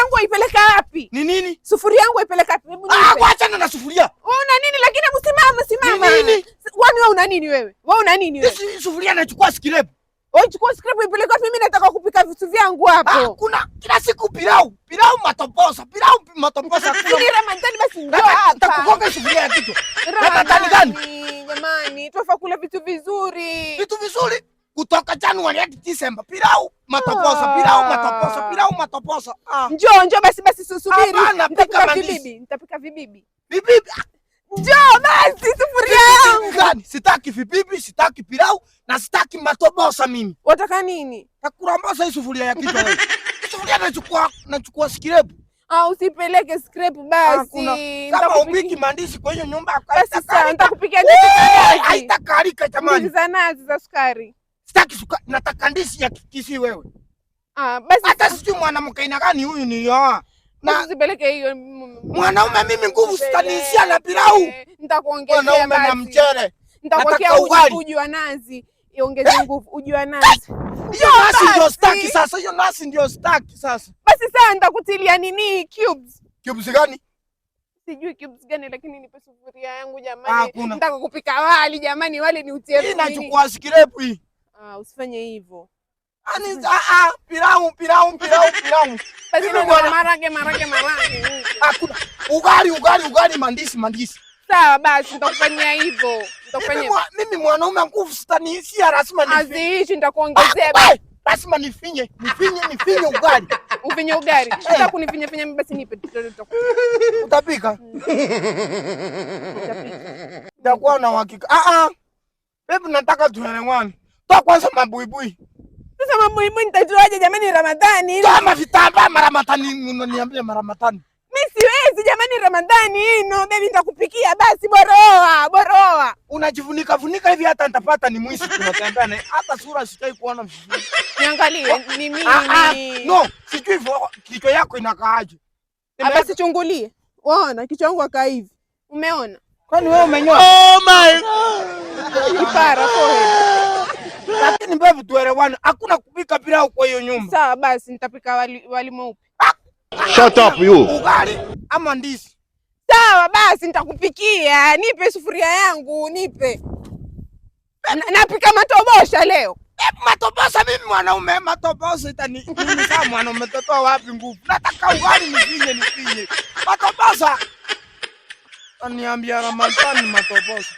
yangu waipeleka wapi? Ni nini? Sufuria yangu waipeleka wapi? Hebu nipe. Achana na sufuria. Wewe una nini lakini simama. Ni nini? Kwani wewe una nini wewe? Wewe una nini wewe? Sufuria nachukua scrap. Wewe chukua scrap ipeleka wapi? Mimi nataka kupika vitu vyangu hapo. Kuna kila siku pilau matoposa. Ni Ramadhani basi ndio hapa. Nitakugonga sufuria ya kichwa. Ramadhani gani? Jamani, tufa kula vitu vizuri. Vitu vizuri kutoka Januari hadi Disemba. Pilau matoposa. Njoo basi subiri. Nitapika vibibi. Njoo basi sufuria yangu. Sitaki vibibi, sitaki pilau na sitaki matoposa mimi. Wataka nini? Takurambaza hii sufuria ya kichwa wewe. Sufuria nachukua scrap. Usipeleke scrap basi. Kama upiki mandizi kwa hiyo nyumba sasa nitakupikia ndizi. Haitakalika jamani. Ndizi za nazi za sukari. Sitaki sukari, nataka ndizi ya kikisi wewe. Basi hata sijui mwanamke ina gani huyu nilioa. Na usipeleke hiyo mwanaume mimi nguvu sitanishia na pilau. Nitakuongezea basi. Na mchele. Nitakuwekea uji wa nazi. Iongeze nguvu uji wa nazi. Hiyo nasi ndio staki sasa. Hiyo nasi ndio staki sasa. Basi sasa nitakutilia nini cubes. Cubes gani? Sijui cubes gani lakini nipe sufuria yangu jamani. Nataka kupika wali jamani, wali ni utie. Hii nachukua scrap hii. Usifanye hivyo. Pilau. Basi ndio marage. Hakuna ugali mandisi. Sawa basi nitakufanyia hivyo. Mimi mwanaume nguvu sitanishia lazima aziishi nitakuongezea basi. Lazima nifinye ugali. Ufinye ugali. Nataka kunifinya mimi basi nipe. Utapika? Nitakuwa na uhakika. Babe nataka tuelewane. Toa kwanza mabuibui. Sasa mabuibui nitajuaje jamani Ramadhani? Kama vitambaa Ramadhani unaniambia Ramadhani. Mimi siwezi jamani Ramadhani baby nitakupikia basi boroa. Unajifunika hivi hata nitapata ni mwizi tunatembea na hata sura sikai kuona vizuri. Niangalie ni mimi. No, sijui kichwa yako inakaaje. Basi chungulie. Unaona kichwa changu akaa hivi. Umeona? Kwani wewe umenyoa? Oh my God. Kipara forehead. Lakini baby tuelewane. Hakuna kupika pilau kwa hiyo nyumba. Sawa basi nitapika wali mweupe. Shut up you. Ugali ama ndizi. Sawa basi nitakupikia. Nipe sufuria yangu, nipe. Napika matobosha leo. Matobosa mimi mwanaume matobosa itani mimi kama mwanaume totoa wapi nguvu? Nataka ugali nifinye. Matobosa. Aniambia Ramadhani matobosa.